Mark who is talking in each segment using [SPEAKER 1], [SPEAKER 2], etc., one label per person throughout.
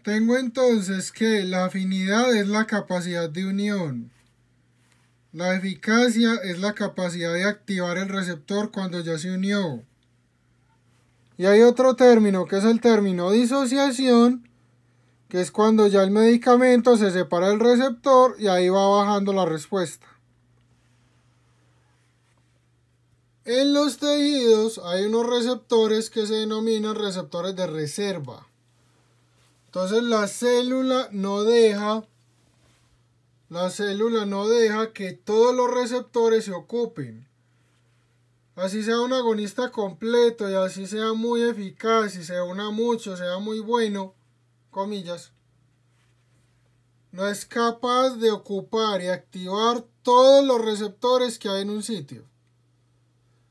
[SPEAKER 1] Tengo entonces que la afinidad es la capacidad de unión. La eficacia es la capacidad de activar el receptor cuando ya se unió. Y hay otro término que es el término disociación, que es cuando ya el medicamento se separa del receptor y ahí va bajando la respuesta. En los tejidos hay unos receptores que se denominan receptores de reserva. Entonces la célula no deja que todos los receptores se ocupen. Así sea un agonista completo y así sea muy eficaz y se una mucho, sea muy bueno, comillas, no es capaz de ocupar y activar todos los receptores que hay en un sitio.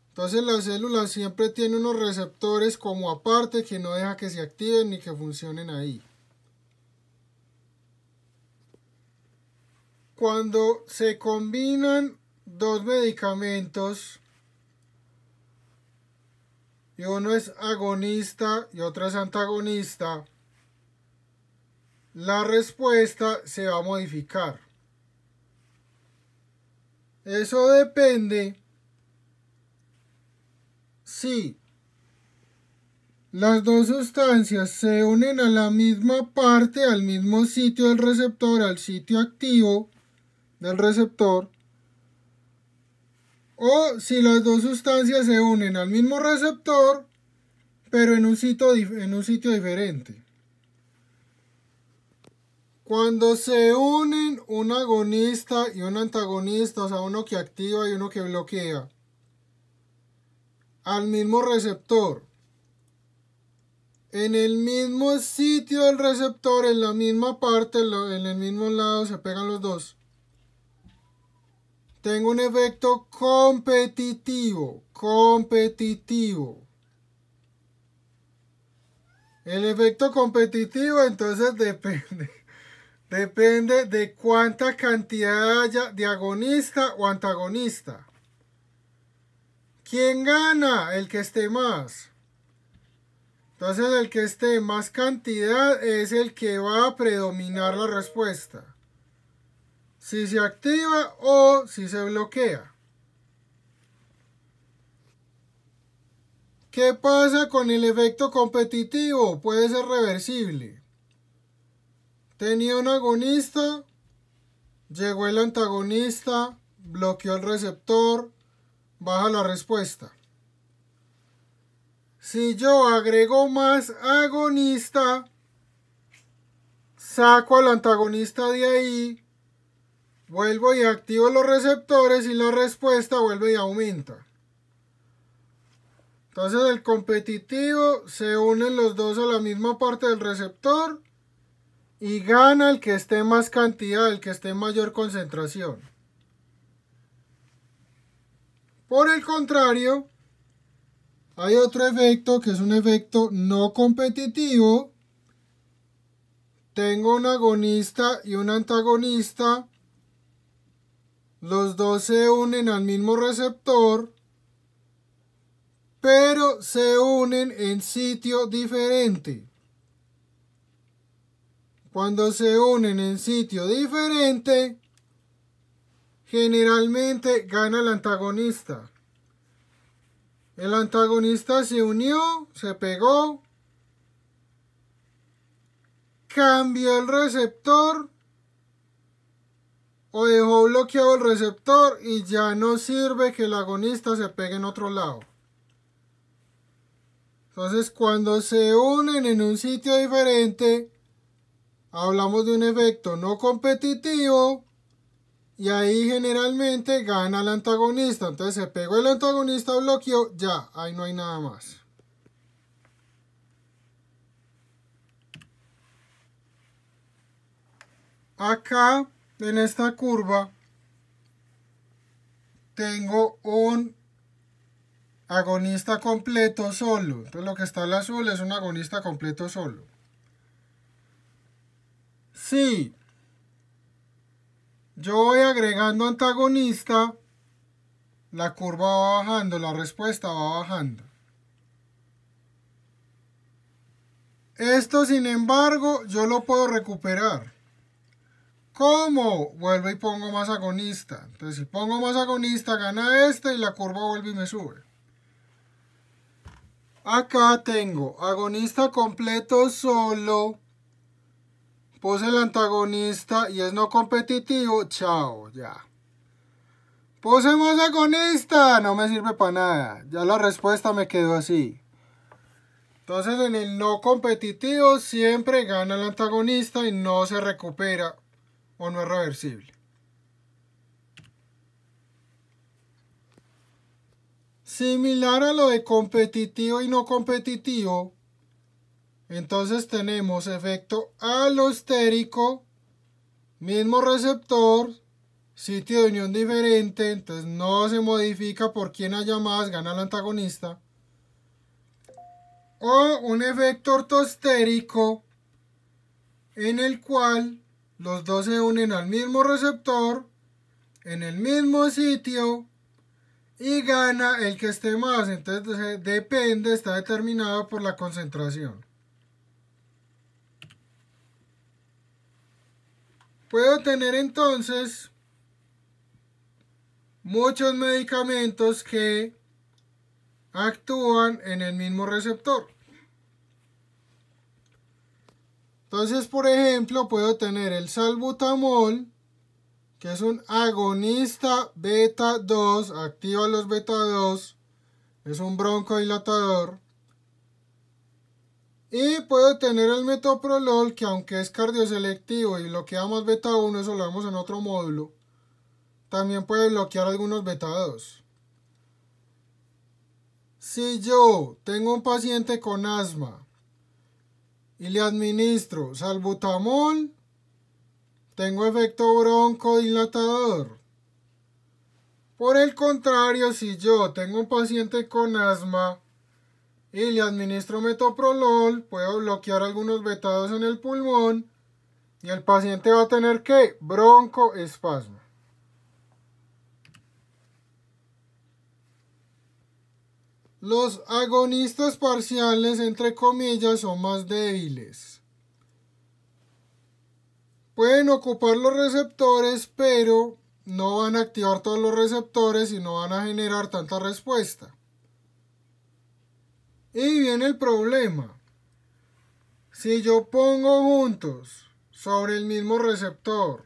[SPEAKER 1] Entonces la célula siempre tiene unos receptores como aparte que no deja que se activen ni que funcionen ahí. Cuando se combinan dos medicamentos y uno es agonista y otro es antagonista, la respuesta se va a modificar. Eso depende si las dos sustancias se unen a la misma parte, al mismo sitio del receptor, al sitio activo del receptor, o si las dos sustancias se unen al mismo receptor, pero en un sitio diferente. Cuando se unen un agonista y un antagonista, o sea, uno que activa y uno que bloquea, al mismo receptor, en el mismo sitio del receptor, en la misma parte, en el mismo lado, se pegan los dos. Tengo un efecto competitivo. El efecto competitivo entonces depende de cuánta cantidad haya de agonista o antagonista. ¿Quién gana? El que esté más. Entonces el que esté más cantidad es el que va a predominar la respuesta. Si se activa o si se bloquea. ¿Qué pasa con el efecto competitivo? Puede ser reversible. Tenía un agonista, llegó el antagonista, bloqueó el receptor, baja la respuesta. Si yo agrego más agonista, saco al antagonista de ahí, vuelvo y activo los receptores y la respuesta vuelve y aumenta. Entonces el competitivo se unen los dos a la misma parte del receptor y gana el que esté más cantidad, el que esté en mayor concentración. Por el contrario, hay otro efecto que es un efecto no competitivo. Tengo un agonista y un antagonista. Los dos se unen al mismo receptor, pero se unen en sitio diferente. Cuando se unen en sitio diferente, generalmente gana el antagonista. El antagonista se unió, se pegó, cambió el receptor o dejó bloqueado el receptor y ya no sirve que el agonista se pegue en otro lado. Entonces, cuando se unen en un sitio diferente, hablamos de un efecto no competitivo y ahí generalmente gana el antagonista. Entonces se pegó el antagonista, bloqueó, ya, ahí no hay nada más. Acá, en esta curva, tengo un agonista completo solo. Entonces lo que está al azul es un agonista completo solo. Si yo voy agregando antagonista, la curva va bajando, la respuesta va bajando. Esto, sin embargo, yo lo puedo recuperar. ¿Cómo? Vuelvo y pongo más agonista. Entonces, si pongo más agonista, gana este y la curva vuelve y me sube. Acá tengo agonista completo solo. Puse el antagonista y es no competitivo. Chao, ya. Puse más agonista. No me sirve para nada. Ya la respuesta me quedó así. Entonces en el no competitivo siempre gana el antagonista y no se recupera o no es reversible. Similar a lo de competitivo y no competitivo, entonces tenemos efecto alostérico, mismo receptor, sitio de unión diferente, entonces no se modifica por quien haya más, gana el antagonista. O un efecto ortostérico en el cual los dos se unen al mismo receptor, en el mismo sitio, y gana el que esté más. Entonces depende, está determinado por la concentración. Puedo tener entonces muchos medicamentos que actúan en el mismo receptor. Entonces, por ejemplo, puedo tener el salbutamol, que es un agonista beta 2, activa los beta 2, es un broncodilatador. Y puedo tener el metoprolol, que aunque es cardioselectivo y bloquea más beta 1, eso lo vemos en otro módulo, también puede bloquear algunos beta 2. Si yo tengo un paciente con asma y le administro salbutamol, tengo efecto broncodilatador. Por el contrario, si yo tengo un paciente con asma y le administro metoprolol, puedo bloquear algunos beta 2 en el pulmón y el paciente va a tener ¿qué? Broncoespasmo. Los agonistas parciales, entre comillas, son más débiles. Pueden ocupar los receptores, pero no van a activar todos los receptores y no van a generar tanta respuesta. Y viene el problema. Si yo pongo juntos sobre el mismo receptor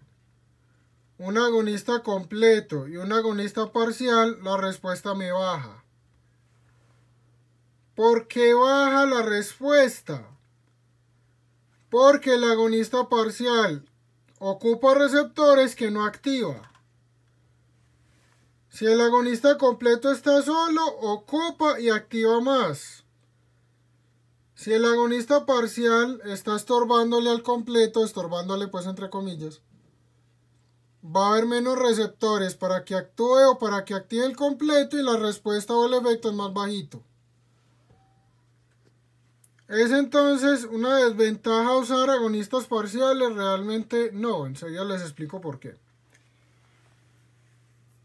[SPEAKER 1] un agonista completo y un agonista parcial, la respuesta me baja. ¿Por qué baja la respuesta? Porque el agonista parcial ocupa receptores que no activa. Si el agonista completo está solo, ocupa y activa más. Si el agonista parcial está estorbándole al completo, estorbándole pues entre comillas, va a haber menos receptores para que actúe o para que active el completo y la respuesta o el efecto es más bajito. ¿Es entonces una desventaja usar agonistas parciales? Realmente no, enseguida les explico por qué.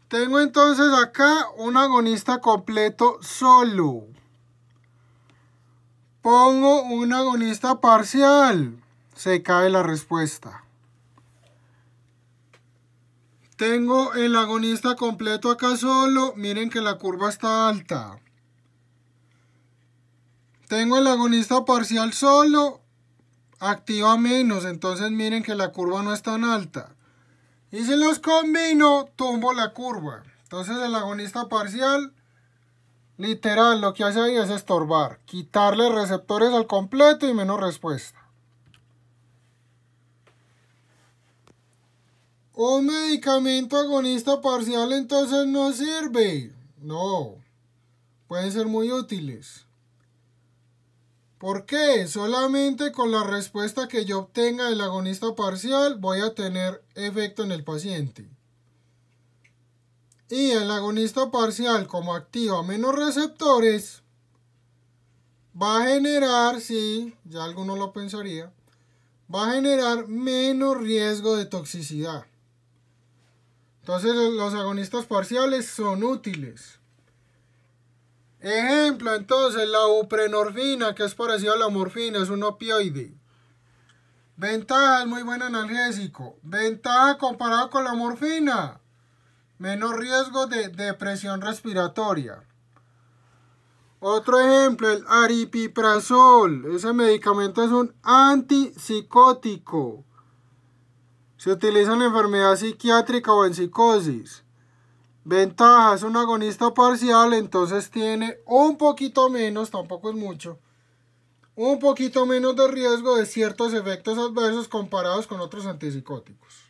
[SPEAKER 1] Tengo entonces acá un agonista completo solo. Pongo un agonista parcial, se cae la respuesta. Tengo el agonista completo acá solo, miren que la curva está alta. Tengo el agonista parcial solo, activa menos, entonces miren que la curva no es tan alta. Y si los combino, tumbo la curva. Entonces el agonista parcial, literal, lo que hace ahí es estorbar, quitarle receptores al completo y menos respuesta. Un medicamento agonista parcial entonces no sirve. No, pueden ser muy útiles. ¿Por qué? Solamente con la respuesta que yo obtenga del agonista parcial voy a tener efecto en el paciente. Y el agonista parcial, como activa menos receptores, va a generar, sí, ya alguno lo pensaría, va a generar menos riesgo de toxicidad. Entonces los agonistas parciales son útiles. Ejemplo, entonces, la buprenorfina, que es parecida a la morfina, es un opioide. Ventaja, es muy buen analgésico. Ventaja comparado con la morfina, menos riesgo de depresión respiratoria. Otro ejemplo, el aripiprazol. Ese medicamento es un antipsicótico. Se utiliza en la enfermedad psiquiátrica o en psicosis. Ventaja, es un agonista parcial, entonces tiene un poquito menos, tampoco es mucho, un poquito menos de riesgo de ciertos efectos adversos comparados con otros antipsicóticos.